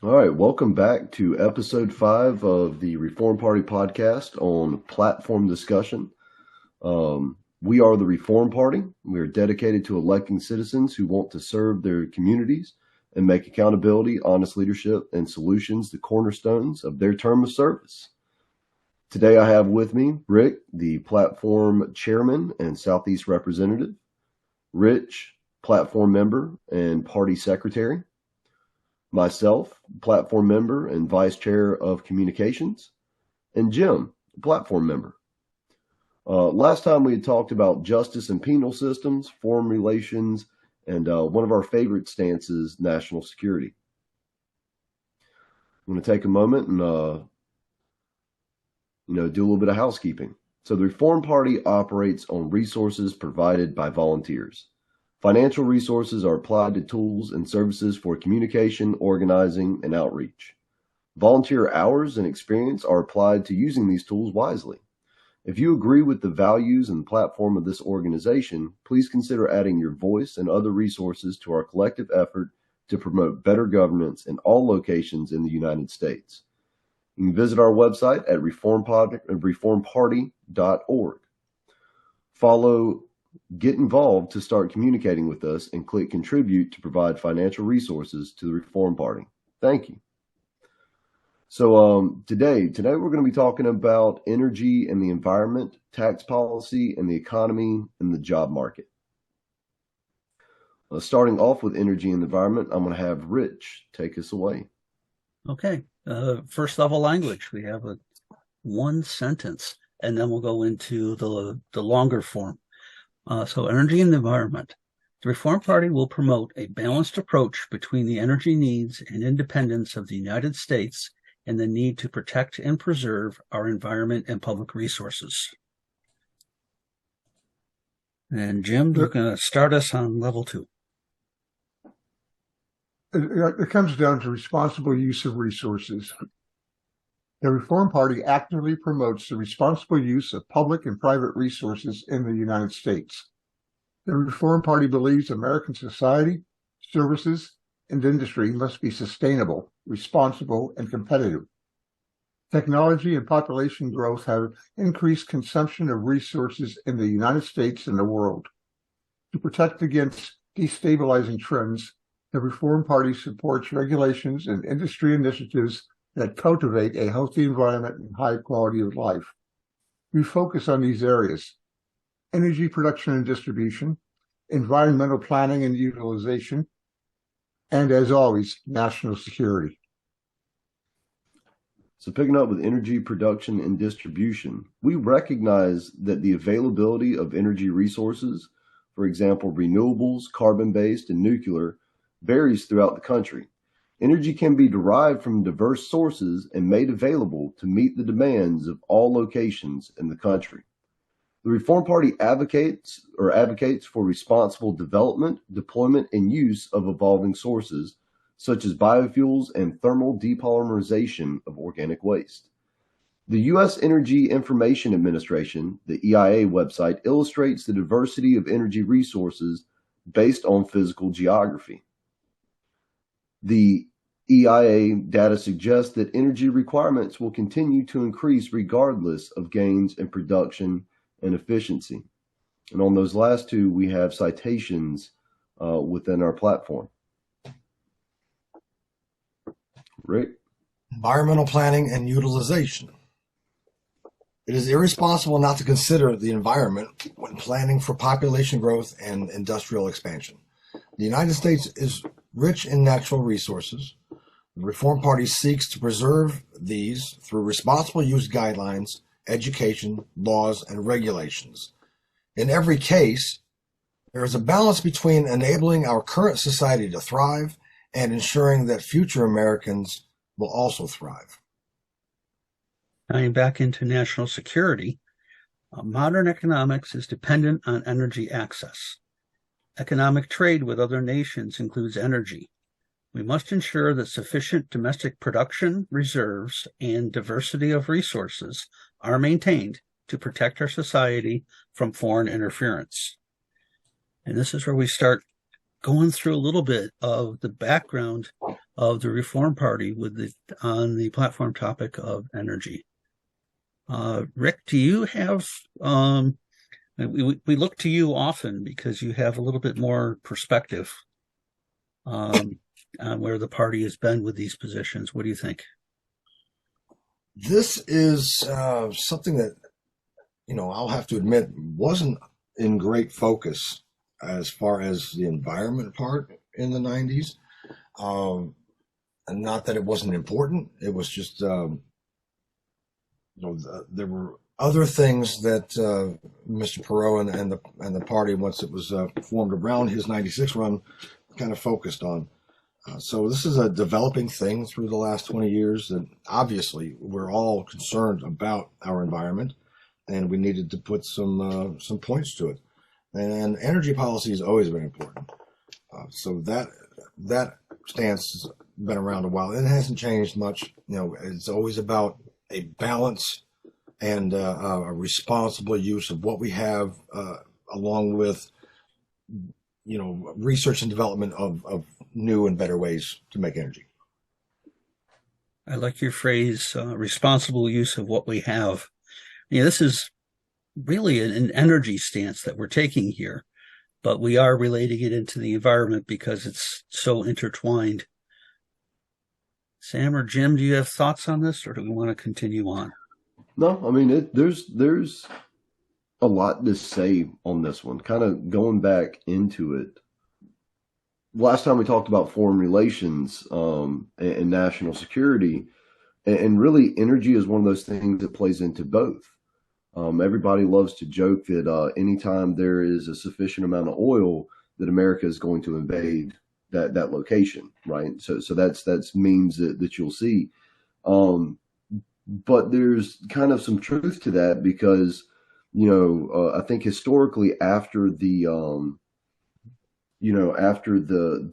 All right, welcome back to episode 5 of the Reform Party podcast on platform discussion. We are the Reform Party. We are dedicated to electing citizens who want to serve their communities and make accountability, honest leadership, and solutions the cornerstones of their term of service. Today I have with me Rick, the platform chairman and Southeast representative, Rich, platform member and party secretary, myself, platform member and vice chair of communications, and Jim, platform member. Last time we had talked about justice and penal systems, foreign relations, and one of our favorite stances, national security. I'm going to take a moment and do a little bit of housekeeping. So the Reform Party operates on resources provided by volunteers. Financial resources are applied to tools and services for communication, organizing, and outreach. Volunteer hours and experience are applied to using these tools wisely. If you agree with the values and platform of this organization, please consider adding your voice and other resources to our collective effort to promote better governance in all locations in the United States. You can visit our website at reformparty.org. Follow Get Involved to start communicating with us, and click Contribute to provide financial resources to the Reform Party. Thank you. So today we're going to be talking about energy and the environment, tax policy and the economy, and the job market. Starting off with energy and the environment, I'm going to have Rich take us away. Okay. First level language. We have one sentence, and then we'll go into the longer form. So energy and the environment. The Reform Party will promote a balanced approach between the energy needs and independence of the United States and the need to protect and preserve our environment and public resources. And Jim, you're going to start us on level 2. It comes down to responsible use of resources. The Reform Party actively promotes the responsible use of public and private resources in the United States. The Reform Party believes American society, services, and industry must be sustainable, responsible, and competitive. Technology and population growth have increased consumption of resources in the United States and the world. To protect against destabilizing trends, the Reform Party supports regulations and industry initiatives that cultivate a healthy environment and high quality of life. We focus on these areas: energy production and distribution, environmental planning and utilization, and, as always, national security. So picking up with energy production and distribution, we recognize that the availability of energy resources, for example, renewables, carbon-based, and nuclear, varies throughout the country. Energy can be derived from diverse sources and made available to meet the demands of all locations in the country. The Reform Party advocates for responsible development, deployment, and use of evolving sources, such as biofuels and thermal depolymerization of organic waste. The U.S. Energy Information Administration, the EIA website, illustrates the diversity of energy resources based on physical geography. The EIA data suggests that energy requirements will continue to increase regardless of gains in production and efficiency. And on those last two, we have citations within our platform. Rick? Environmental planning and utilization. It is irresponsible not to consider the environment when planning for population growth and industrial expansion. The United States is rich in natural resources. The Reform Party seeks to preserve these through responsible use guidelines, education, laws, and regulations. In every case, there is a balance between enabling our current society to thrive and ensuring that future Americans will also thrive. Tying back into national security, modern economics is dependent on energy access. Economic trade with other nations includes energy. We must ensure that sufficient domestic production, reserves, and diversity of resources are maintained to protect our society from foreign interference. And this is where we start going through a little bit of the background of the Reform Party on the platform topic of energy. Rick, do you have, we look to you often because you have a little bit more perspective on where the party has been with these positions. What do you think? This is something that, I'll have to admit wasn't in great focus as far as the environment part in the 90s. And not that it wasn't important. It was just, there were other things that Mr. Perot and the party, once it was formed around his 96 run, kind of focused on. So this is a developing thing through the last 20 years. And obviously, we're all concerned about our environment, and we needed to put some points to it. And energy policy has always been important. So that stance has been around a while. It hasn't changed much. It's always about a balance and a responsible use of what we have, along with, research and development of new and better ways to make energy. I like your phrase, responsible use of what we have. This is really an energy stance that we're taking here, but we are relating it into the environment because it's so intertwined. Sam or Jim, do you have thoughts on this, or do we want to continue on? No, I mean, there's a lot to say on this one. Kind of going back into it. Last time we talked about foreign relations and national security, and really energy is one of those things that plays into both. Everybody loves to joke that anytime there is a sufficient amount of oil, that America is going to invade that location, right? So that's memes that you'll see. But there's kind of some truth to that because, I think historically after the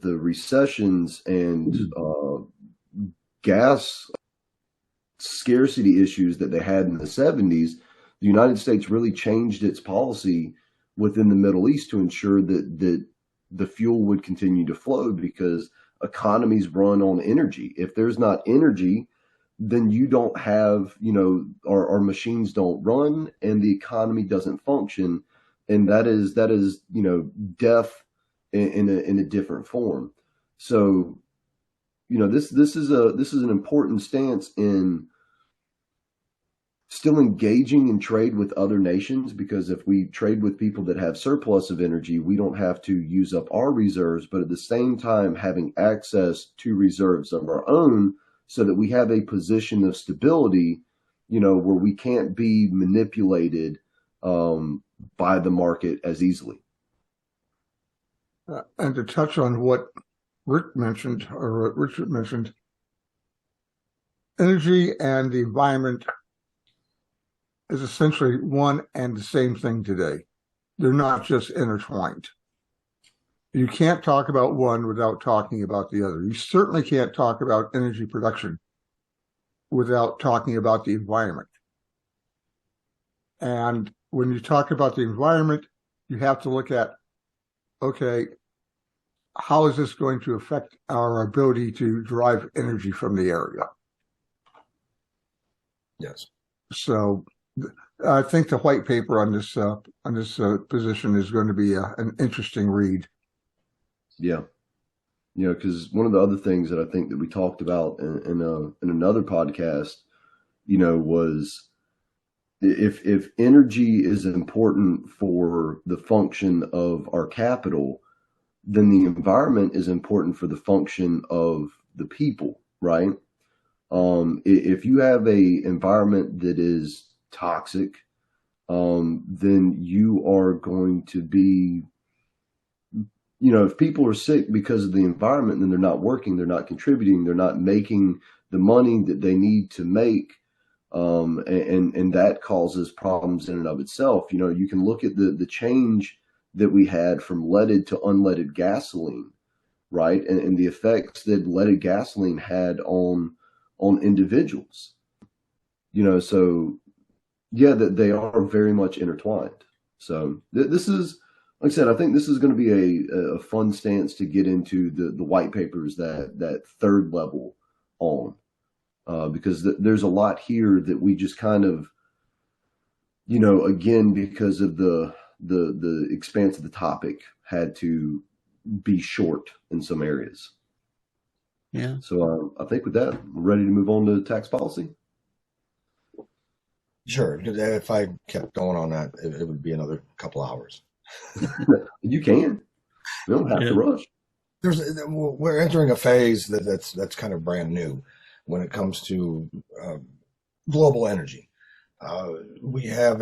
recessions and gas scarcity issues that they had in the 70s, the United States really changed its policy within the Middle East to ensure that the fuel would continue to flow because economies run on energy. If there's not energy, then you don't have, our machines don't run and the economy doesn't function. And that is, death in a different form. So, this is an important stance in still engaging in trade with other nations, because if we trade with people that have surplus of energy, we don't have to use up our reserves, but at the same time having access to reserves of our own so that we have a position of stability, where we can't be manipulated by the market as easily. And to touch on what Rick mentioned, or what Richard mentioned, energy and the environment is essentially one and the same thing today. They're not just intertwined. You can't talk about one without talking about the other. You certainly can't talk about energy production without talking about the environment. And when you talk about the environment, you have to look at, okay, how is this going to affect our ability to derive energy from the area? Yes. So I think the white paper on this position is going to be an interesting read. Yeah. Because one of the other things that I think that we talked about in another podcast, was if energy is important for the function of our capital, then the environment is important for the function of the people, right? If you have a environment that is toxic, then you are going to be, if people are sick because of the environment, then they're not working, they're not contributing, they're not making the money that they need to make. And that causes problems in and of itself. You can look at the change that we had from leaded to unleaded gasoline, right? And the effects that leaded gasoline had on individuals, so yeah, that they are very much intertwined. So this is like I said, I think this is going to be a fun stance to get into the white papers that third level on, because there's a lot here that we just kind of, again, because of the expanse of the topic, had to be short in some areas. Yeah. So I think with that, we're ready to move on to tax policy. Sure. If I kept going on that, it would be another couple hours. You can. You don't have to rush. We're entering a phase that's kind of brand new when it comes to global energy. We have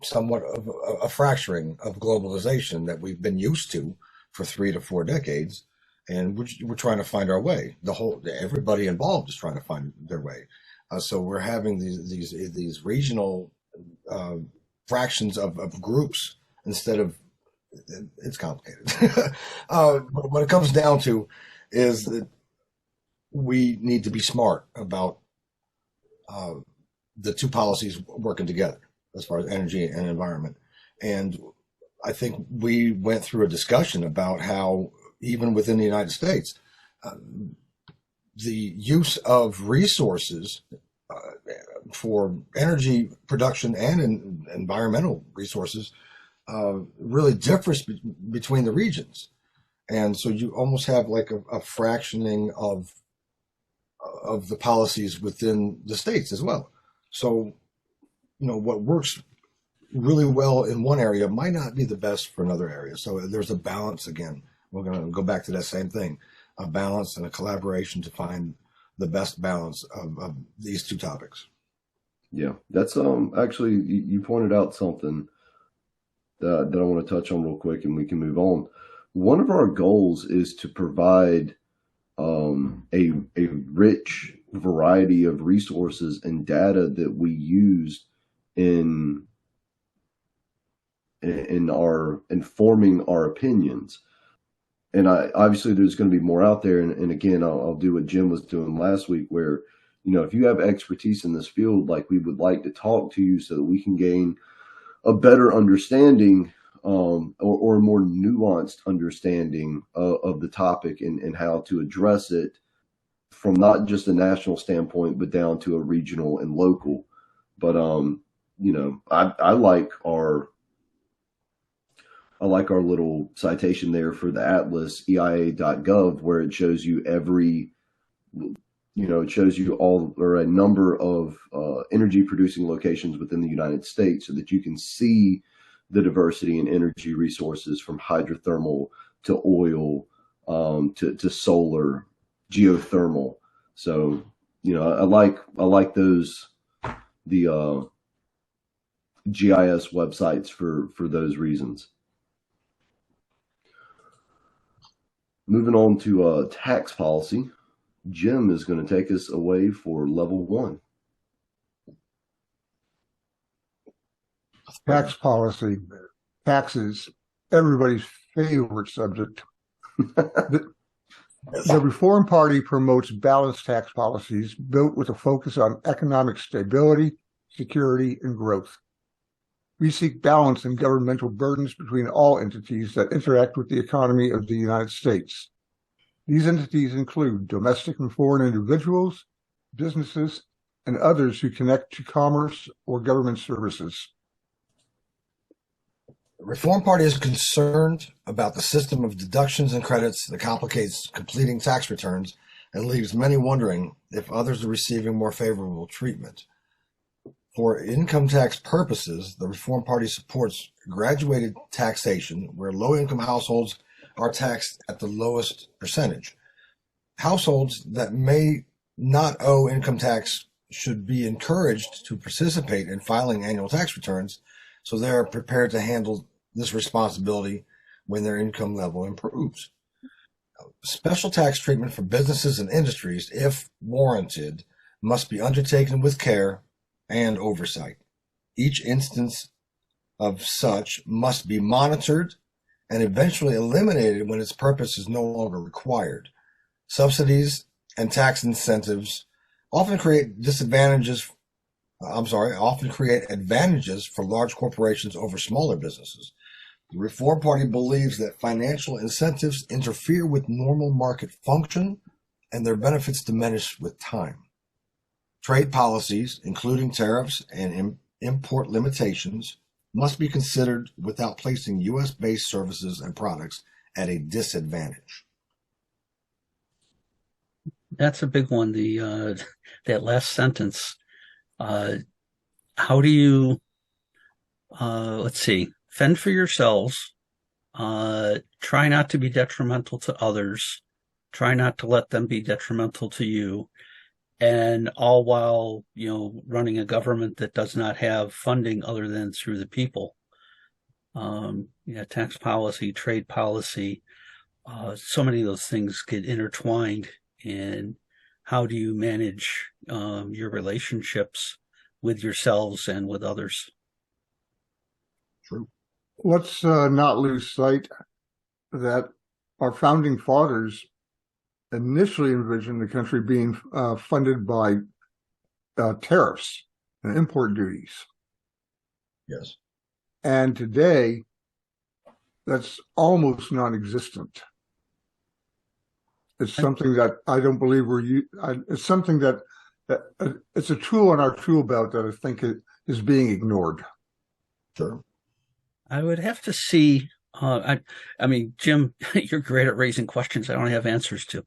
somewhat of a fracturing of globalization that we've been used to for 3 to 4 decades, and we're trying to find our way. Everybody involved is trying to find their way. So we're having these regional fractions of groups instead of. It's complicated. But what it comes down to is that we need to be smart about the two policies working together as far as energy and environment. And I think we went through a discussion about how even within the United States, the use of resources for energy production and environmental resources really differs between the regions. And so you almost have like a fractioning of the policies within the states as well. So, what works really well in one area might not be the best for another area. So there's a balance again. We're going to go back to that same thing, a balance and a collaboration to find the best balance of these two topics. Yeah, that's actually, you pointed out something that I want to touch on real quick, and we can move on. One of our goals is to provide a rich variety of resources and data that we use in our informing our opinions. And obviously there's going to be more out there. And again, I'll do what Jim was doing last week, where, if you have expertise in this field, like, we would like to talk to you so that we can gain a better understanding or a more nuanced understanding of the topic and how to address it from not just a national standpoint, but down to a regional and local. But, I like our little citation there for the Atlas, EIA.gov, where it shows you it shows you all, or a number of energy producing locations within the United States, so that you can see the diversity in energy resources, from hydrothermal to oil, to solar, geothermal. So, I like those, the GIS websites for those reasons. Moving on to tax policy, Jim is going to take us away for level 1. Tax policy, taxes, everybody's favorite subject. The Reform Party promotes balanced tax policies built with a focus on economic stability, security, and growth. We seek balance in governmental burdens between all entities that interact with the economy of the United States. These entities include domestic and foreign individuals, businesses, and others who connect to commerce or government services. The Reform Party is concerned about the system of deductions and credits that complicates completing tax returns and leaves many wondering if others are receiving more favorable treatment. For income tax purposes, the Reform Party supports graduated taxation, where low-income households are taxed at the lowest percentage. Households that may not owe income tax should be encouraged to participate in filing annual tax returns, so they are prepared to handle this responsibility when their income level improves. Special tax treatment for businesses and industries, if warranted, must be undertaken with care and oversight. Each instance of such must be monitored and eventually eliminated when its purpose is no longer required. Subsidies and tax incentives often create advantages for large corporations over smaller businesses. The Reform Party believes that financial incentives interfere with normal market function and their benefits diminish with time. Trade policies, including tariffs and import limitations, must be considered without placing U.S.-based services and products at a disadvantage. That's a big one. That last sentence. How do you, let's see, fend for yourselves, try not to be detrimental to others, try not to let them be detrimental to you, and all while, running a government that does not have funding other than through the people. Tax policy, trade policy, so many of those things get intertwined. And how do you manage your relationships with yourselves and with others? True. Let's not lose sight that our founding fathers initially envisioned the country being funded by tariffs and import duties. Yes. And today, that's almost non-existent. It's something that I don't believe it's something that it's a tool in our tool belt that I think is being ignored. Sure. I would have to see. I mean, Jim, you're great at raising questions I don't have answers to.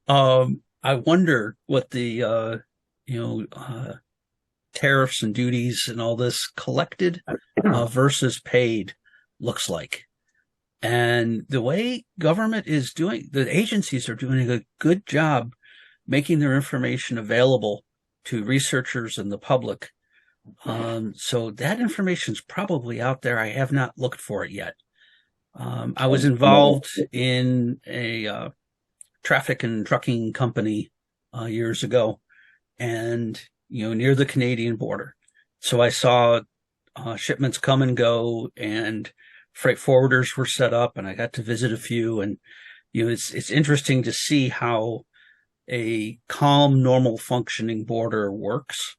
I wonder what the tariffs and duties and all this collected versus paid looks like. And the way government is doing, the agencies are doing a good job making their information available to researchers and the public. So that information is probably out there. I have not looked for it yet. I was involved in a traffic and trucking company years ago, and near the Canadian border. So I saw shipments come and go, and freight forwarders were set up, and I got to visit a few. And it's interesting to see how a calm, normal functioning border works.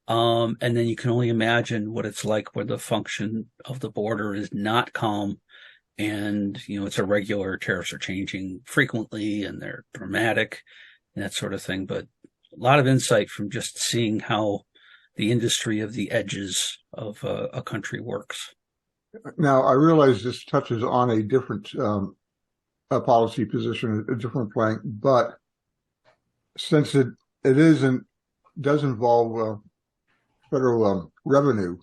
And then you can only imagine what it's like where the function of the border is not calm, and it's irregular. Tariffs are changing frequently, and they're dramatic, and that sort of thing. But a lot of insight from just seeing how the industry of the edges of a country works. Now, I realize this touches on a different policy position, a different plank, but since it does involve federal revenue,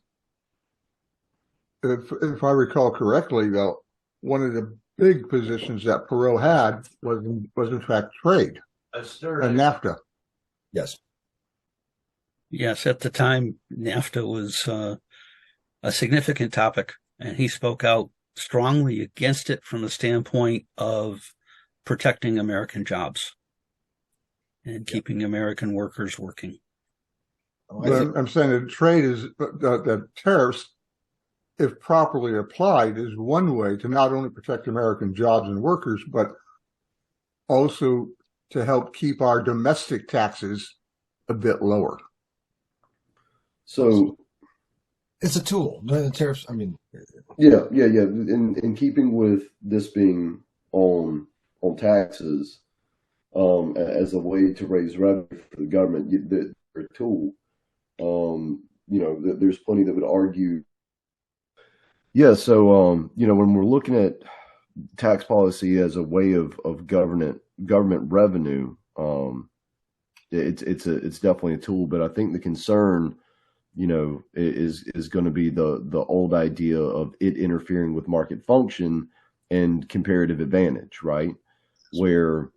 if I recall correctly, though, one of the big positions that Perot had was in fact trade and NAFTA. Yes. Yes, at the time, NAFTA was a significant topic, and he spoke out strongly against it from the standpoint of protecting American jobs and keeping American workers working. But I'm saying that trade is that tariffs, if properly applied, is one way to not only protect American jobs and workers, but also to help keep our domestic taxes a bit lower. So it's a tool. The tariffs, I mean. Yeah. In keeping with this being on taxes, as a way to raise revenue for the government, they're a tool. There's plenty that would argue. Yeah. So, when we're looking at tax policy as a way of government revenue, it's definitely a tool. But I think the concern, is going to be the old idea of it interfering with market function and comparative advantage, right? Where,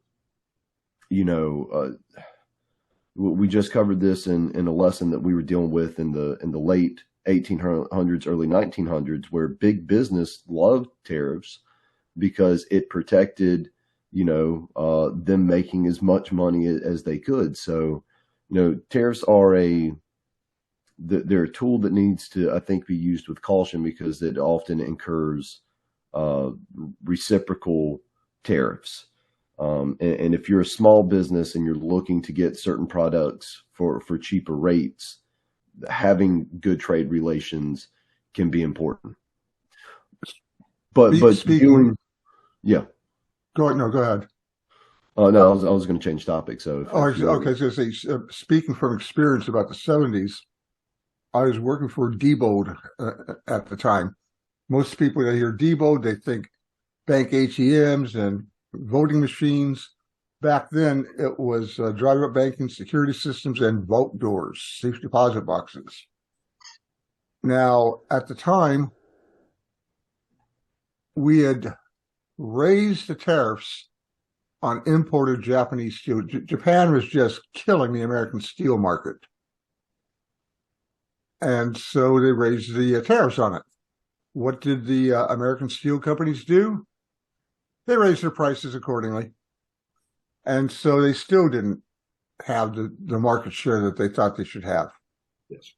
we just covered this in a lesson that we were dealing with in the late 1800s, early 1900s, where big business loved tariffs because it protected, them making as much money as they could. So, tariffs are they're a tool that needs to, I think, be used with caution because it often incurs reciprocal tariffs. And if you're a small business and you're looking to get certain products for cheaper rates, having good trade relations can be important. But Speaking, yeah. go ahead. No, I was going to change topic. So Okay, I was going to say, speaking from experience about the 70s, I was working for Diebold at the time. Most people that hear Diebold, they think bank ATMs and voting machines. Back then, it was drive-up banking, security systems, and vault doors, safe deposit boxes. Now, at the time, we had raised the tariffs on imported Japanese steel. Japan was just killing the American steel market. And so they raised the tariffs on it. What did the American steel companies do? They raised their prices accordingly. And so they still didn't have the market share that they thought they should have. Yes.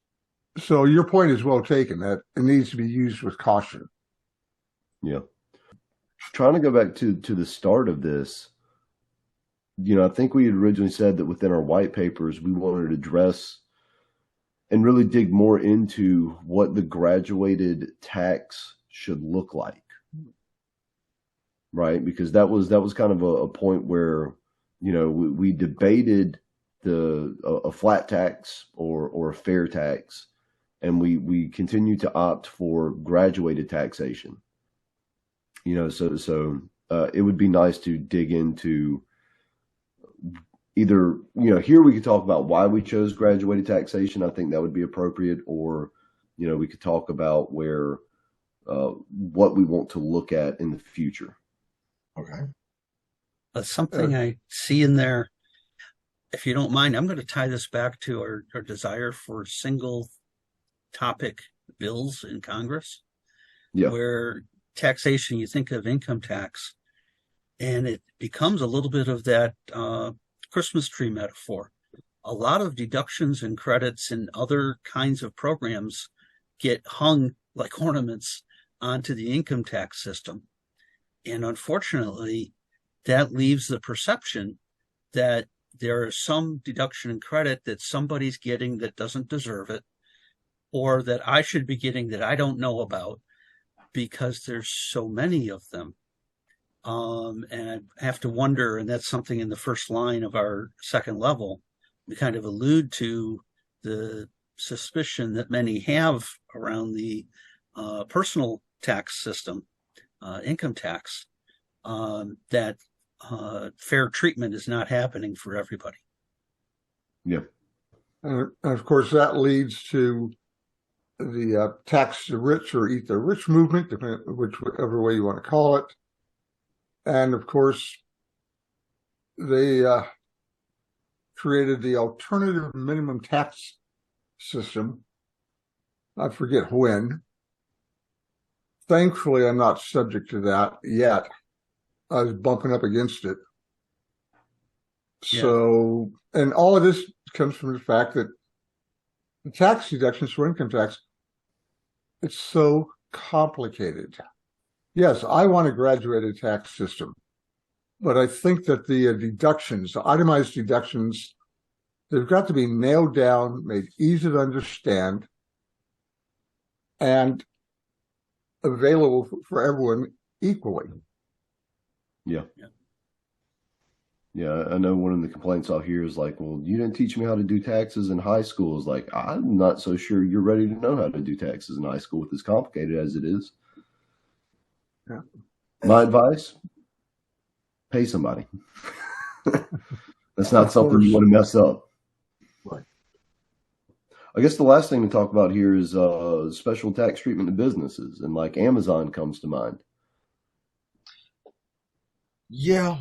So your point is well taken, that it needs to be used with caution. Yeah. Trying to go back to the start of this, I think we had originally said that within our white papers, we wanted to address and really dig more into what the graduated tax should look like. Right? Because that was kind of a point where, we debated a flat tax or a fair tax, and we continue to opt for graduated taxation. So it would be nice to dig into either, here we could talk about why we chose graduated taxation. I think that would be appropriate. Or, we could talk about where, what we want to look at in the future. Okay. Something I see in there, if you don't mind, I'm going to tie this back to our desire for single topic bills in Congress, where taxation, you think of income tax, and it becomes a little bit of that Christmas tree metaphor. A lot of deductions and credits and other kinds of programs get hung like ornaments onto the income tax system. And unfortunately, that leaves the perception that there is some deduction and credit that somebody's getting that doesn't deserve it, or that I should be getting that I don't know about, because there's so many of them. And I have to wonder, and that's something in the first line of our second level, we kind of allude to the suspicion that many have around the personal tax system, income tax, that fair treatment is not happening for everybody. Yeah. And of course, that leads to the tax the rich or eat the rich movement, depending whichever way you want to call it. And of course, they created the alternative minimum tax system. I forget when. Thankfully, I'm not subject to that yet. I was bumping up against it. Yeah. So, and all of this comes from the fact that the tax deductions for income tax, it's so complicated. Yes, I want a graduated tax system, but I think that the deductions, the itemized deductions, they've got to be nailed down, made easy to understand, and available for everyone equally. Yeah. I know one of the complaints I'll hear is like, well, you didn't teach me how to do taxes in high school. It's like, I'm not so sure you're ready to know how to do taxes in high school with as complicated as it is. Yeah. My advice, pay somebody. That's not something you want to mess up. Right. I guess the last thing to talk about here is special tax treatment to businesses, and like Amazon comes to mind. Yeah,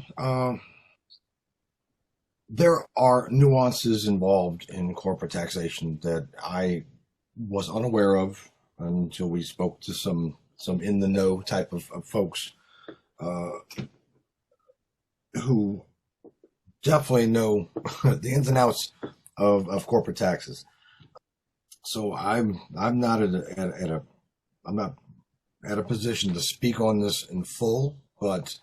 there are nuances involved in corporate taxation that I was unaware of until we spoke to some in the know type of folks who definitely know the ins and outs of corporate taxes. So I'm not I'm not at a position to speak on this in full, but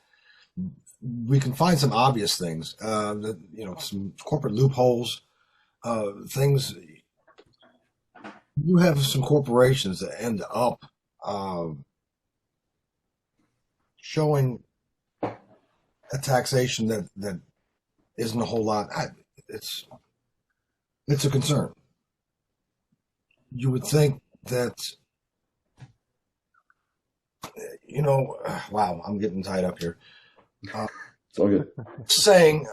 we can find some obvious things, some corporate loopholes, things. you have some corporations that end up showing a taxation that isn't a whole lot. It's a concern. You would think that, wow, I'm getting tied up here. It's all good. Saying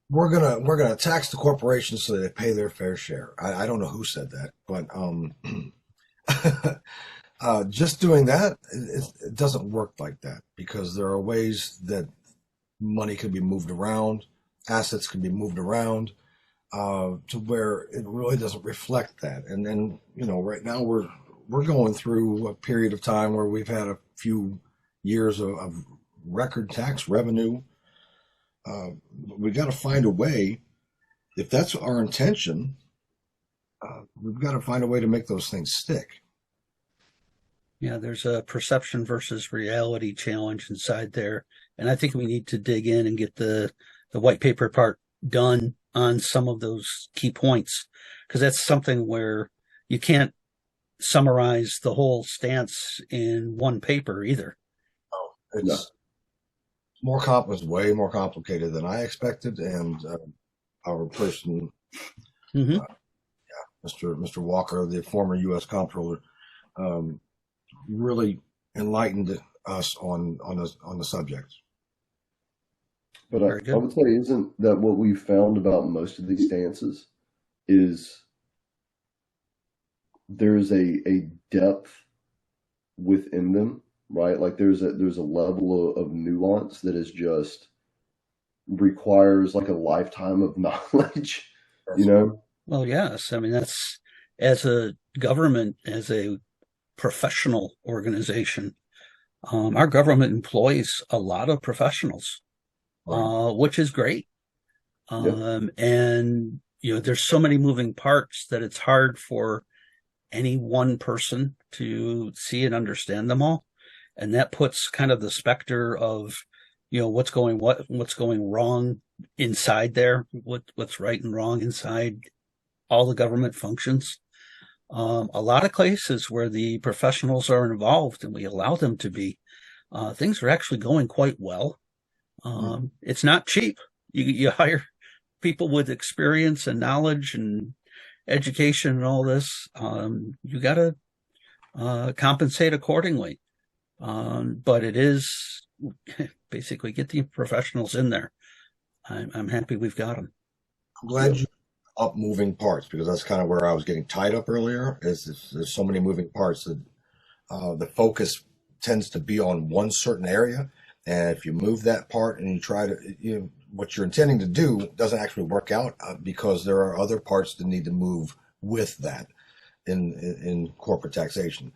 we're gonna tax the corporations so that they pay their fair share. I don't know who said that, but just doing that, it doesn't work like that, because there are ways that money can be moved around, assets can be moved around, to where it really doesn't reflect that. And then, right now we're going through a period of time where we've had a few years of record tax revenue. We got to find a way, if that's our intention, we've got to find a way to make those things stick. Yeah, there's a perception versus reality challenge inside there. And I think we need to dig in and get the white paper part done on some of those key points, because that's something where you can't summarize the whole stance in one paper either. Oh, it's way more complicated than I expected. And our person, Mr. Walker, the former U.S. Comptroller, really enlightened us on the subject. But I would say, isn't that what we found about most of these stances is there's a depth within them, right? Like there's a level of nuance that is just requires like a lifetime of knowledge, Well, yes. I mean, that's, as a government, as a professional organization, our government employs a lot of professionals, which is great. And, there's so many moving parts that it's hard for any one person to see and understand them all. And that puts kind of the specter of, what's going wrong inside there, what's right and wrong inside all the government functions. A lot of cases where the professionals are involved and we allow them to be, things are actually going quite well. It's not cheap. You hire people with experience and knowledge and education and all this. You got to compensate accordingly. But it is basically get the professionals in there. I'm happy we've got them. I'm glad you up moving parts, because that's kind of where I was getting tied up earlier. There's so many moving parts that the focus tends to be on one certain area, and if you move that part and you try to, what you're intending to do doesn't actually work out, because there are other parts that need to move with that in corporate taxation.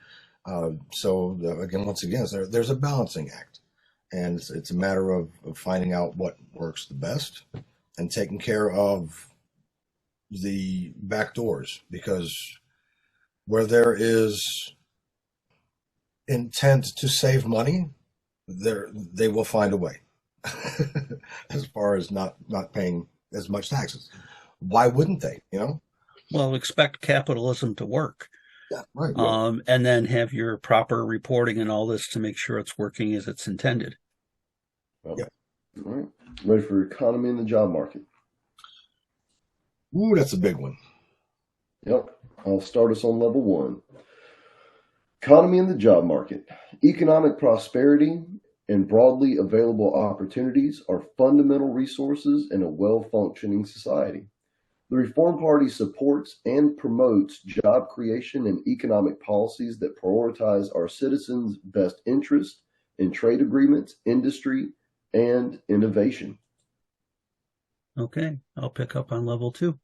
So again, once again, there's a balancing act, and it's a matter of finding out what works the best and taking care of the back doors, because where there is intent to save money, they will find a way as far as not paying as much taxes. Why wouldn't they? Well, expect capitalism to work. Yeah, right. And then have your proper reporting and all this to make sure it's working as it's intended. All right. Ready for economy and the job market? Ooh, that's a big one. Yep. I'll start us on level 1. Economy and the job market. Economic prosperity and broadly available opportunities are fundamental resources in a well-functioning society. The Reform Party supports and promotes job creation and economic policies that prioritize our citizens' best interest in trade agreements, industry, and innovation. Okay, I'll pick up on level 2.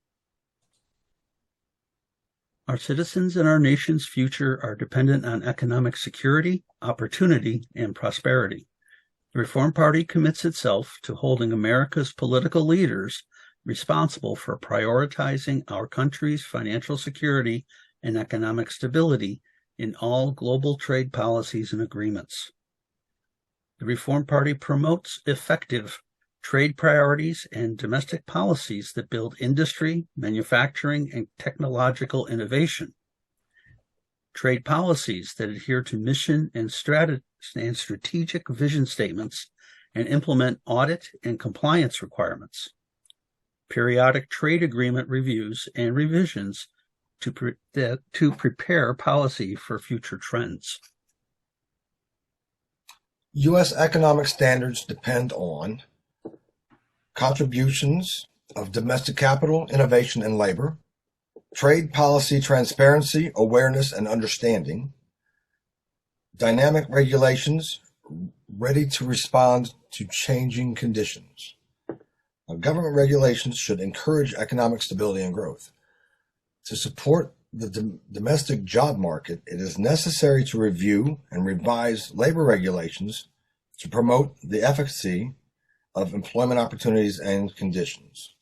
Our citizens and our nation's future are dependent on economic security, opportunity, and prosperity. The Reform Party commits itself to holding America's political leaders responsible for prioritizing our country's financial security and economic stability in all global trade policies and agreements. The Reform Party promotes effective trade priorities and domestic policies that build industry, manufacturing, and technological innovation. trade policies that adhere to mission and strategic vision statements and implement audit and compliance requirements. Periodic trade agreement reviews and revisions to prepare policy for future trends. U.S. economic standards depend on contributions of domestic capital, innovation, and labor, trade policy transparency, awareness, and understanding, dynamic regulations ready to respond to changing conditions. Now, government regulations should encourage economic stability and growth. To support the domestic job market, it is necessary to review and revise labor regulations to promote the efficacy of employment opportunities and conditions.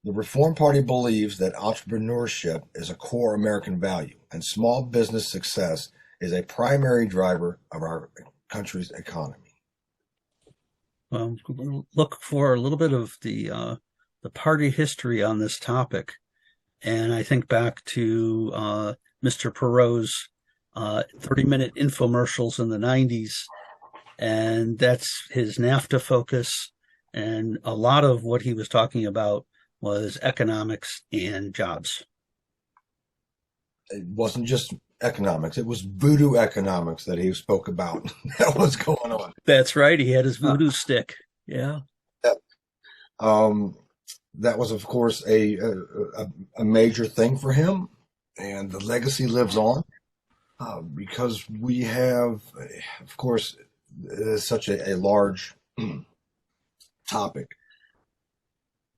The Reform Party believes that entrepreneurship is a core American value, and small business success is a primary driver of our country's economy. Well, look for a little bit of the party history on this topic. And I think back to Mr. Perot's 30-minute infomercials in the 90s. And that's his NAFTA focus. And a lot of what he was talking about was economics and jobs. It wasn't just economics. It was voodoo economics that he spoke about. That was going on. That's right. He had his voodoo stick. Yeah. That was, of course, a major thing for him, and the legacy lives on because we have, of course, such a large topic.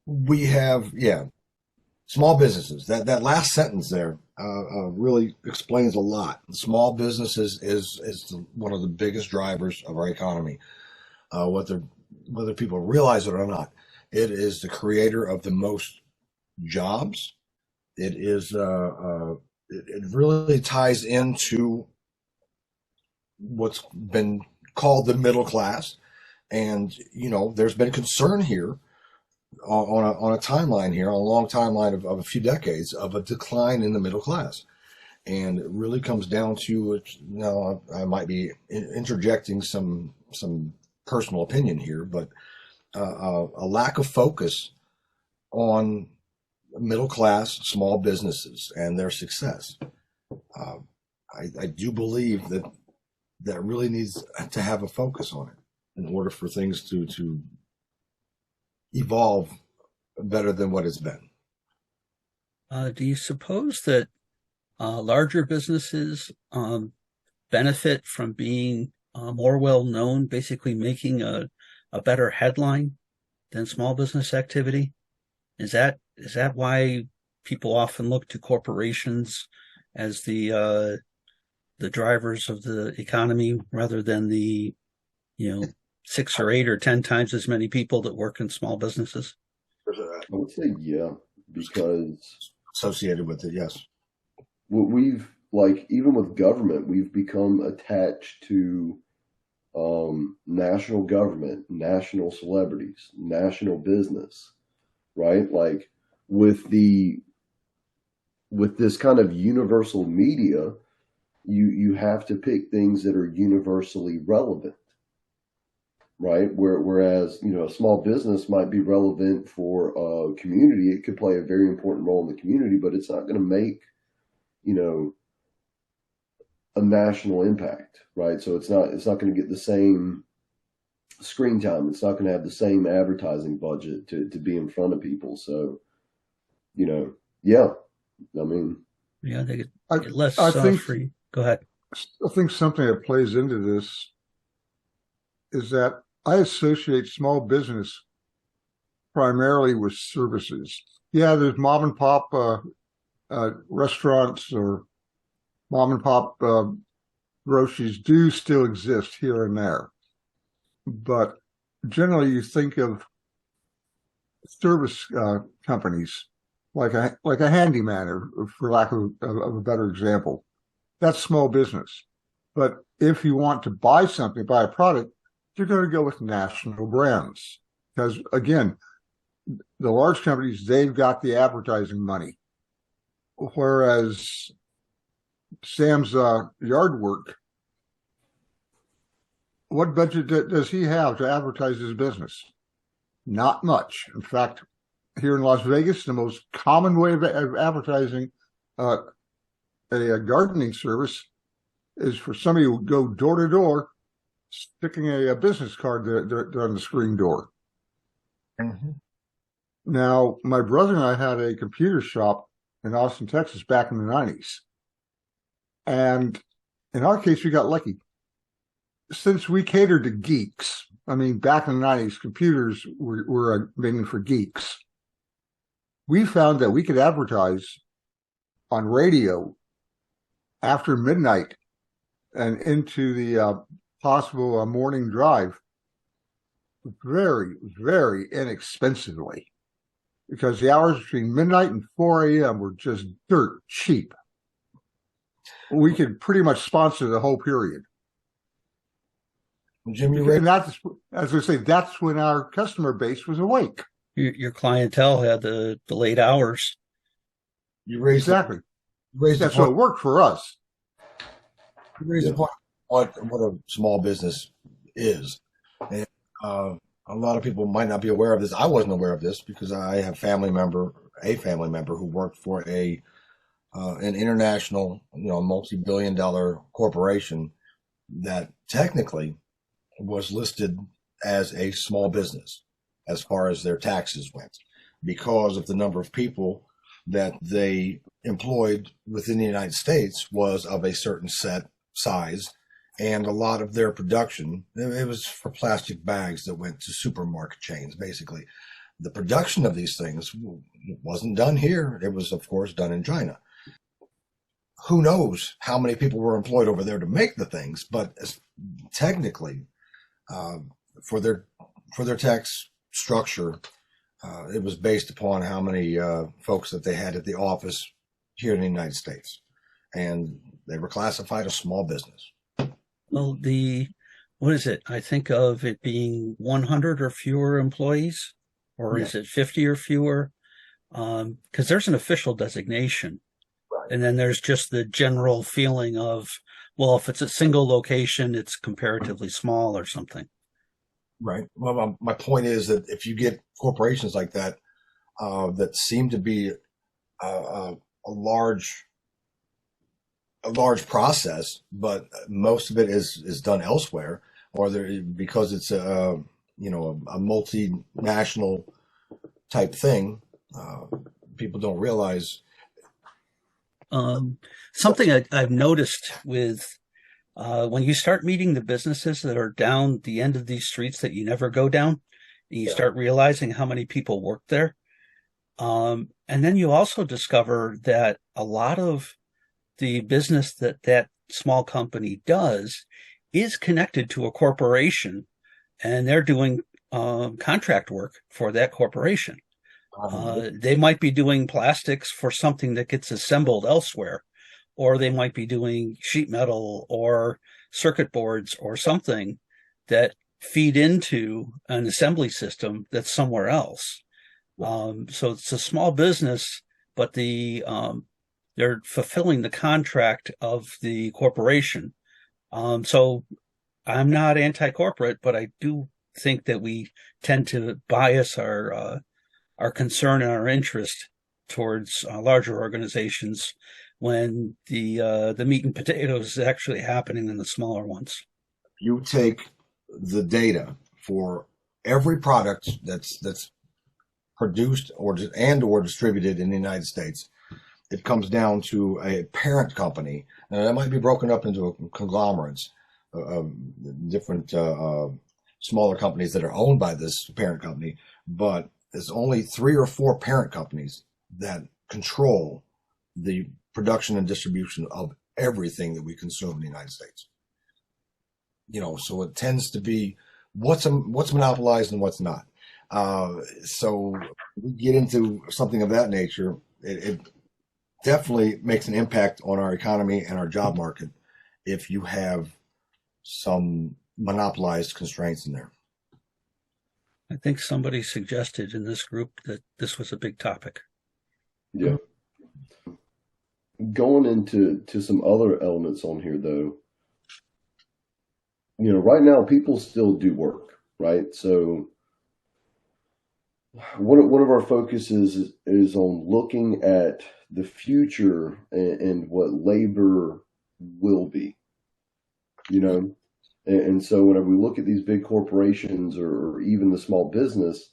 We have, small businesses. That last sentence there really explains a lot. Small businesses is one of the biggest drivers of our economy, whether people realize it or not. It is the creator of the most jobs. It is it really ties into what's been called the middle class, and there's been concern here on a timeline here, on a long timeline of a few decades of a decline in the middle class, and it really comes down to I might be interjecting some personal opinion here, but a lack of focus on middle class small businesses and their success. I do believe that really needs to have a focus on it in order for things to evolve better than what it's been. Do you suppose that larger businesses benefit from being more well known, basically making a better headline than small business activity? Is that why people often look to corporations as the drivers of the economy rather than the 6 or 8 or 10 times as many people that work in small businesses? I would say because Associated with it, yes. we've even with government, we've become attached to national government, national celebrities, national business, right? Like with this kind of universal media, you have to pick things that are universally relevant, right? Whereas a small business might be relevant for a community. It could play a very important role in the community, but it's not going to make a national impact, right? So it's not going to get the same screen time. It's not going to have the same advertising budget to be in front of people. So, they get less free. Go ahead. I think something that plays into this is that I associate small business primarily with services. Yeah, there's mom and pop restaurants or mom and pop groceries do still exist here and there. But generally you think of service companies like a handyman, or for lack of a better example. That's small business. But if you want to buy something, buy a product, you're going to go with national brands. Because again, the large companies, they've got the advertising money. Whereas Sam's yard work, what budget does he have to advertise his business? Not much. In fact, here in Las Vegas, the most common way of advertising a gardening service is for somebody who go door to door, sticking a business card on the screen door. Mm-hmm. Now, my brother and I had a computer shop in Austin, Texas back in the 90s. And in our case, we got lucky. Since we catered to geeks, I mean, back in the 90s, computers were mainly for geeks. We found that we could advertise on radio after midnight and into the possible morning drive very, very inexpensively, because the hours between midnight and 4 a.m. were just dirt cheap. We could pretty much sponsor the whole period. Jim, And that's, as I say, that's when our customer base was awake. Your clientele had the late hours. you raised Exactly. the That's what point. worked for us. You raised the point. What a small business is, and a lot of people might not be aware of this. I wasn't aware of this because I have a family member who worked for an international, multi-billion-dollar corporation that technically was listed as a small business as far as their taxes went, because of the number of people that they employed within the United States was of a certain set size, and a lot of their production, it was for plastic bags that went to supermarket chains. Basically, the production of these things wasn't done here. It was, of course, done in China. Who knows how many people were employed over there to make the things, but technically, for their tax structure, it was based upon how many folks that they had at the office here in the United States, and they were classified as small business. Well, what is it? I think of it being 100 or fewer employees, or is it 50 or fewer? Because there's an official designation. Right. And then there's just the general feeling of, well, if it's a single location, it's comparatively small or something. Right. Well, my point is that if you get corporations like that, that seem to be a large process, but most of it is done elsewhere, or because it's a multinational type thing. People don't realize. Something I've noticed with when you start meeting the businesses that are down the end of these streets that you never go down, and you start realizing how many people work there. And then you also discover that a lot of the business that small company does is connected to a corporation, and they're doing contract work for that corporation. They might be doing plastics for something that gets assembled elsewhere, or they might be doing sheet metal or circuit boards or something that feed into an assembly system that's somewhere else. So it's a small business, but they're fulfilling the contract of the corporation. So I'm not anti-corporate, but I do think that we tend to bias our concern and our interest towards larger organizations when the meat and potatoes is actually happening in the smaller ones. You take the data for every product that's produced or distributed in the United States. It comes down to a parent company, and that might be broken up into conglomerates of different smaller companies that are owned by this parent company, but there's only 3 or 4 parent companies that control the production and distribution of everything that we consume in the United States. So it tends to be what's monopolized and what's not. So we get into something of that nature. It definitely makes an impact on our economy and our job market if you have some monopolized constraints in there. I think somebody suggested in this group that this was a big topic. Yeah. going into some other elements on here, though, right now people still do work, right? So one of our focuses is on looking at the future and what labor will be, And so whenever we look at these big corporations or even the small business,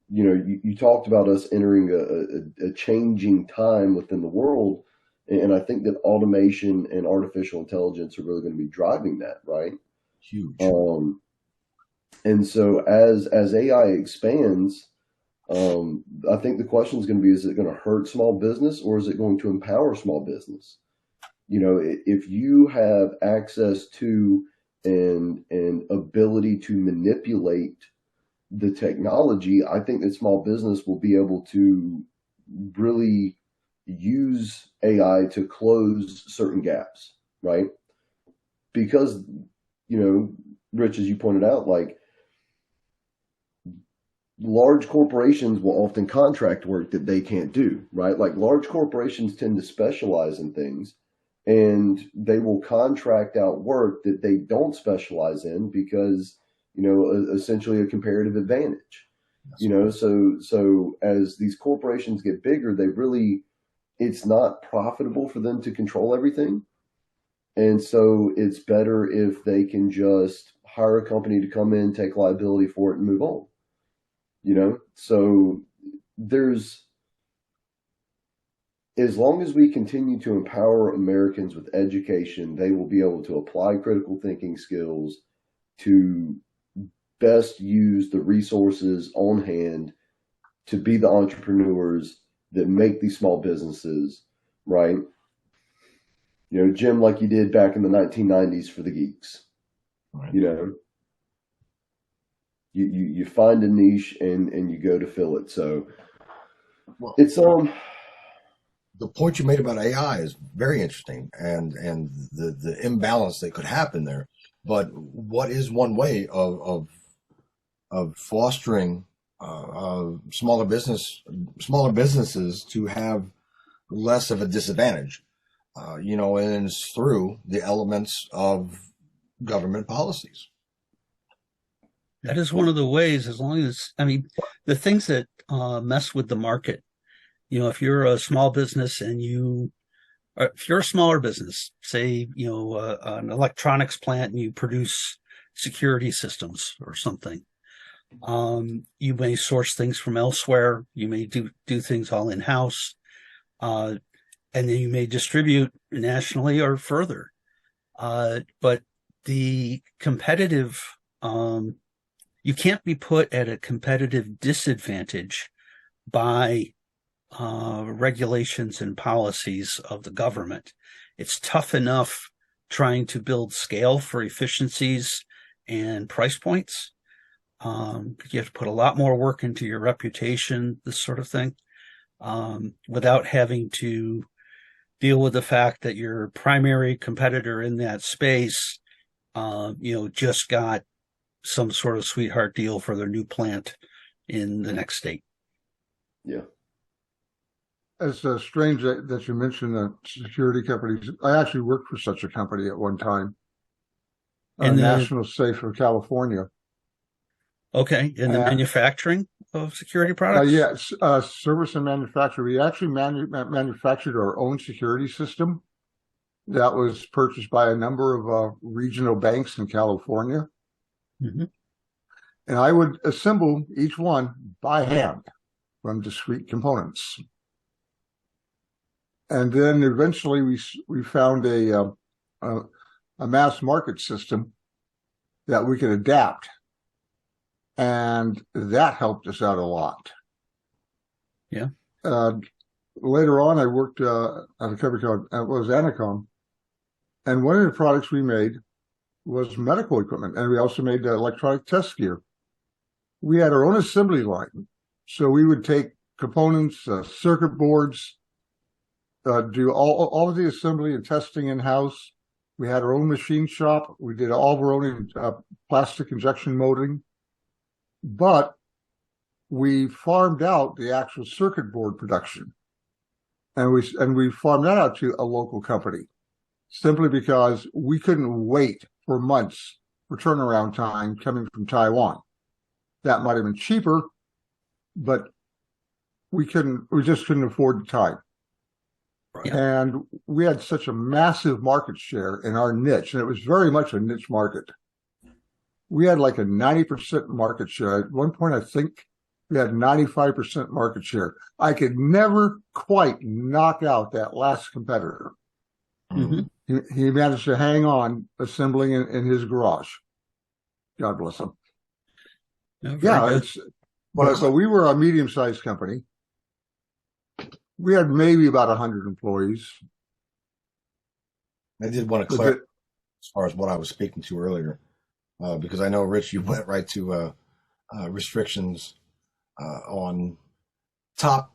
you talked about us entering a changing time within the world. And I think that automation and artificial intelligence are really going to be driving that, right? Huge. And so as AI expands, I think the question is going to be, is it going to hurt small business or is it going to empower small business? If you have access to and ability to manipulate the technology, I think that small business will be able to really use AI to close certain gaps, right? Because, Rich, as you pointed out, like large corporations will often contract work that they can't do, right? Like large corporations tend to specialize in things and they will contract out work that they don't specialize in because, essentially a comparative advantage, so as these corporations get bigger, it's not profitable for them to control everything. And so it's better if they can just hire a company to come in, take liability for it and move on, so as long as we continue to empower Americans with education, they will be able to apply critical thinking skills to best use the resources on hand to be the entrepreneurs that make these small businesses, right? Jim, like you did back in the 1990s for the geeks, Right. You find a niche and you go to fill it. So Well, it's the point you made about AI is very interesting, and the imbalance that could happen there. But what is one way of fostering smaller businesses to have less of a disadvantage? And it's through the elements of government policies. That is one of the ways, as long as, the things that mess with the market. If you're a small business if you're a smaller business, say, an electronics plant and you produce security systems or something, you may source things from elsewhere. You may do things all in-house, and then you may distribute nationally or further. But the competitive, you can't be put at a competitive disadvantage by regulations and policies of the government. It's tough enough trying to build scale for efficiencies and price points. You have to put a lot more work into your reputation, this sort of thing, without having to deal with the fact that your primary competitor in that space, just got some sort of sweetheart deal for their new plant in the next state. Yeah. It's strange that you mentioned security companies. I actually worked for such a company at one time. National Safe for California. Okay. In the manufacturing of security products? Yes. Service and manufacture. We actually manufactured our own security system that was purchased by a number of regional banks in California. Mm-hmm. And I would assemble each one by hand from discrete components. And then eventually we found a mass market system that we could adapt. And that helped us out a lot. Yeah. Later on, I worked at a company called Anacom. And one of the products we made was medical equipment. And we also made electronic test gear. We had our own assembly line. So we would take components, circuit boards, do all of the assembly and testing in-house. We had our own machine shop. We did all of our own plastic injection molding. But we farmed out the actual circuit board production. and we farmed that out to a local company simply because we couldn't wait for months for turnaround time coming from Taiwan. That might have been cheaper, but we just couldn't afford the time. Right. And we had such a massive market share in our niche, and it was very much a niche market. We had like a 90% market share. At one point, I think we had 95% market share. I could never quite knock out that last competitor. Mhm. He managed to hang on, assembling in his garage. God bless him. No, very Yeah, good. so we were a medium-sized company. We had maybe about 100 employees. I did want to clarify as far as what I was speaking to earlier, because I know, Rich, you went right to restrictions on top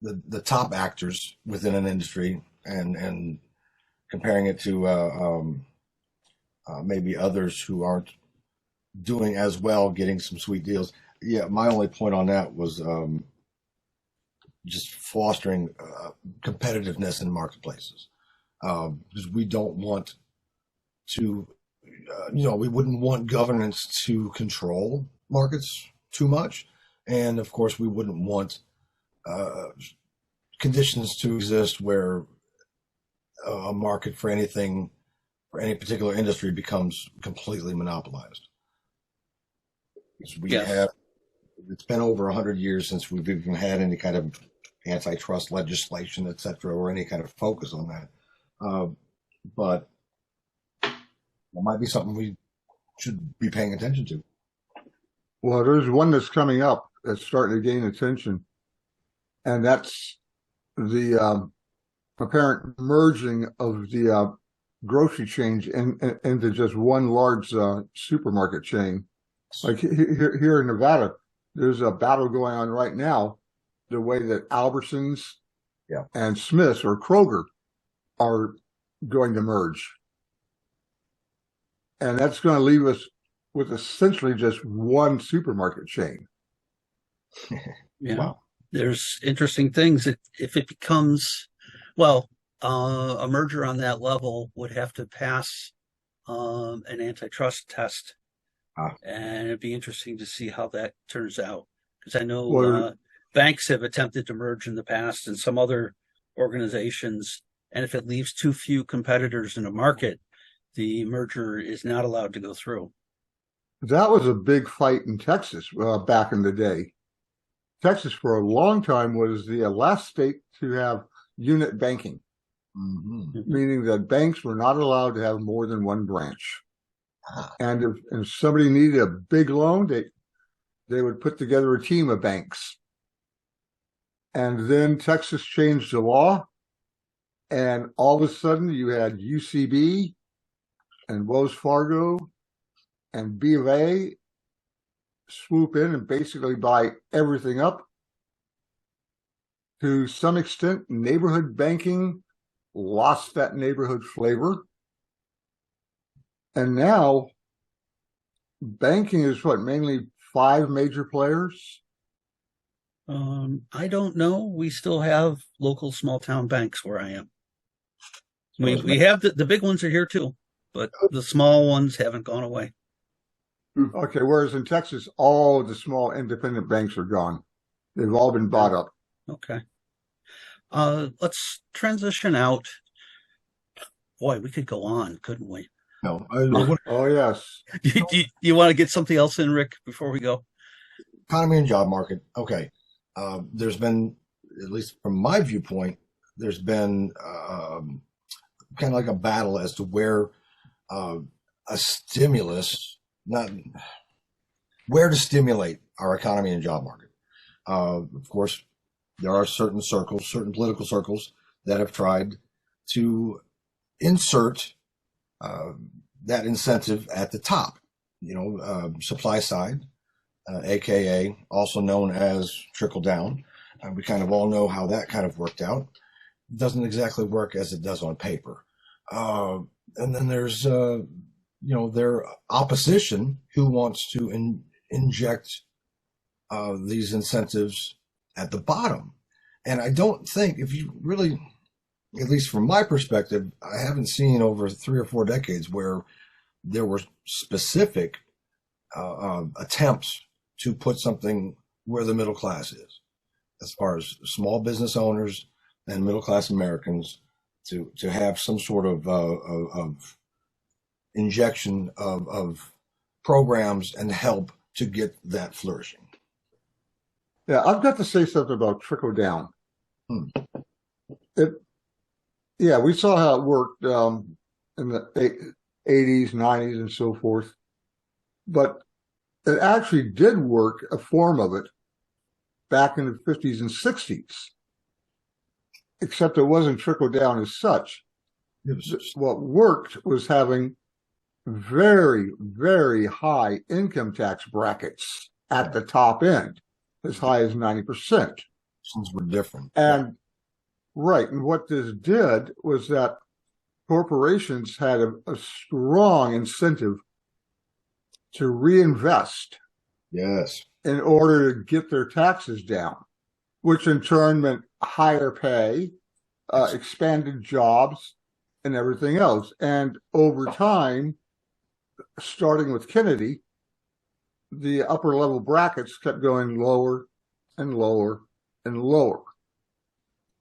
the top actors within an industry, and comparing it to maybe others who aren't doing as well, getting some sweet deals. Yeah, my only point on that was just fostering competitiveness in marketplaces, because we don't want to, we wouldn't want governance to control markets too much, and of course we wouldn't want conditions to exist where a market for any particular industry becomes completely monopolized. Yes. It's been over 100 years since we've even had any kind of antitrust legislation, et cetera, or any kind of focus on that. But it might be something we should be paying attention to. Well, there's one that's coming up that's starting to gain attention, and that's the apparent merging of the grocery chains into just one large supermarket chain. Like here in Nevada, there's a battle going on right now, the way that Albertsons and Smith's or Kroger are going to merge. And that's going to leave us with essentially just one supermarket chain. Yeah. Wow. There's interesting things. If it becomes, a merger on that level would have to pass an antitrust test. And it'd be interesting to see how that turns out. Because I know banks have attempted to merge in the past and some other organizations. And if it leaves too few competitors in a market, the merger is not allowed to go through. That was a big fight in Texas back in the day. Texas, for a long time, was the last state to have unit banking, meaning that banks were not allowed to have more than one branch. And if somebody needed a big loan, they would put together a team of banks. And then Texas changed the law, and all of a sudden you had UCB and Wells Fargo and B of A swoop in and basically buy everything up. To some extent, neighborhood banking lost that neighborhood flavor. And now banking is mainly 5 major players? I don't know. We still have local small town banks where I am. We have the big ones are here too, but the small ones haven't gone away. Okay, whereas in Texas, all of the small independent banks are gone. They've all been bought up. Okay. Let's transition out. Boy, we could go on, couldn't we? No. Oh, yes. Do you want to get something else in, Rick, before we go? Economy and job market. Okay. There's been, at least from my viewpoint, there's been kind of like a battle as to where a stimulus, where to stimulate our economy and job market. Of course, there are certain political circles that have tried to insert that incentive at the top, supply side, aka also known as trickle down. We kind of all know how that kind of worked out. It doesn't exactly work as it does on paper. And then there's their opposition who wants to inject these incentives at the bottom. And I don't think, if you really, at least from my perspective, I haven't seen over 3 or 4 decades where there were specific attempts to put something where the middle class is, as far as small business owners and middle class Americans, to have some sort of injection of programs and help to get that flourishing. Yeah, I've got to say something about trickle down. Yeah, we saw how it worked in the 80s, 90s, and so forth. But it actually did work, a form of it, back in the 50s and 60s. Except it wasn't trickle down as such. What worked was having very, very high income tax brackets at the top end, as high as 90%. Since we're different. And right. And what this did was that corporations had a strong incentive to reinvest. Yes. In order to get their taxes down, which in turn meant higher pay, expanded jobs, and everything else. And over time, starting with Kennedy, the upper level brackets kept going lower and lower and lower.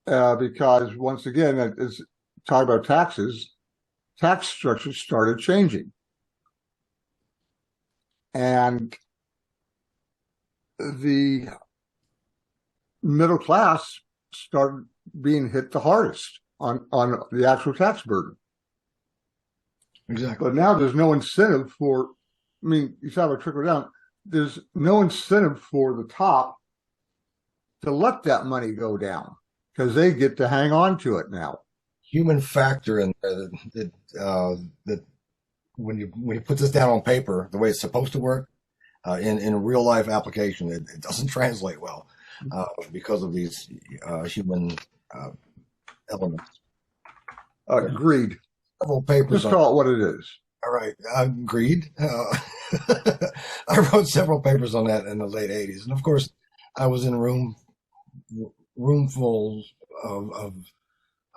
Because once again, as talking about taxes, tax structures started changing. And the middle class started being hit the hardest on the actual tax burden. Exactly. But now there's no incentive for, I mean, you talk about trickle down, there's no incentive for the top to let that money go down because they get to hang on to it now. Human factor in there that when you put this down on paper, the way it's supposed to work, in a real life application, it doesn't translate well because of these human elements. Agreed. Several papers. Just call it what it is. All right, agreed. I wrote several papers on that in the late '80s, and of course, I was in a room full of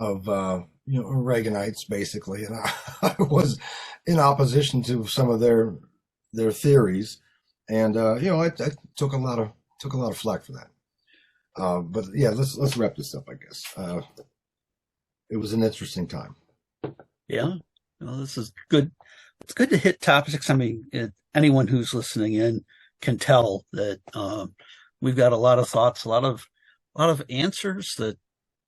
Reaganites, basically, and I was in opposition to some of their theories, and I took a lot of flack for that. But yeah, let's wrap this up, I guess. It was an interesting time. Yeah, well, this is good. It's good to hit topics. I mean, anyone who's listening in can tell that we've got a lot of thoughts, a lot of answers that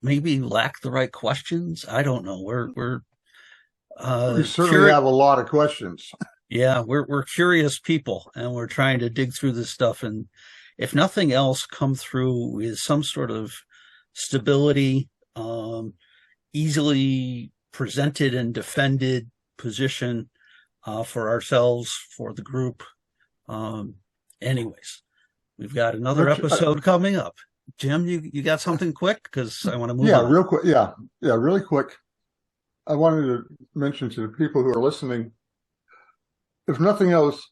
maybe lack the right questions. I don't know. We certainly have a lot of questions. Yeah, we're curious people, and we're trying to dig through this stuff, and if nothing else, come through with some sort of stability, easily presented and defended position for ourselves, for the group. Anyways, we've got another episode coming up. Jim, you got something quick? Because I want to move on. Real quick. Yeah, really quick. I wanted to mention to the people who are listening, if nothing else,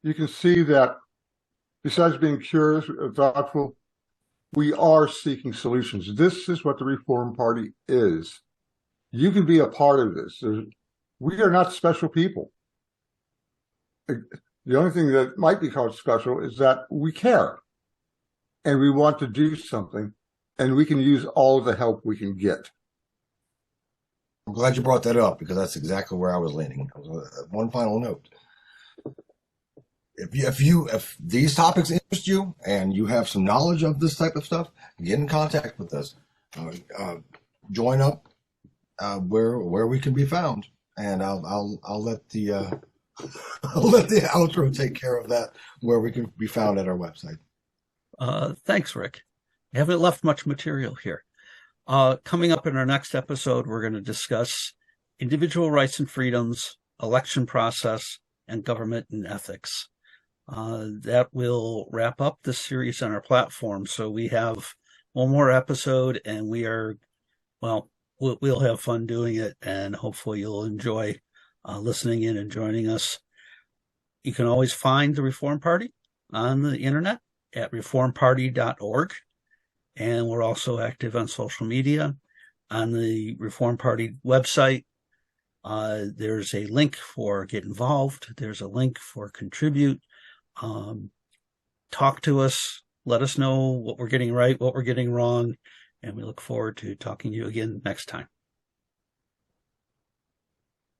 you can see that besides being curious and thoughtful, we are seeking solutions. This is what the Reform Party is. You can be a part of this. We are not special people. The only thing that might be called special is that we care and we want to do something, and we can use all the help we can get. I'm glad you brought that up because that's exactly where I was leaning. One final note. If these topics interest you and you have some knowledge of this type of stuff, get in contact with us. Join up where we can be found, and I'll let the I'll let the outro take care of that, where we can be found at our website. Thanks, Rick. I haven't left much material here. Coming up in our next episode, we're going to discuss individual rights and freedoms, election process, and government and ethics. That will wrap up the series on our platform. So we have one more episode, and we'll have fun doing it, and hopefully you'll enjoy listening in and joining us. You can always find the Reform Party on the internet at reformparty.org. And we're also active on social media. On the Reform Party website, there's a link for get involved. There's a link for contribute. Talk to us. Let us know what we're getting right, what we're getting wrong. And we look forward to talking to you again next time.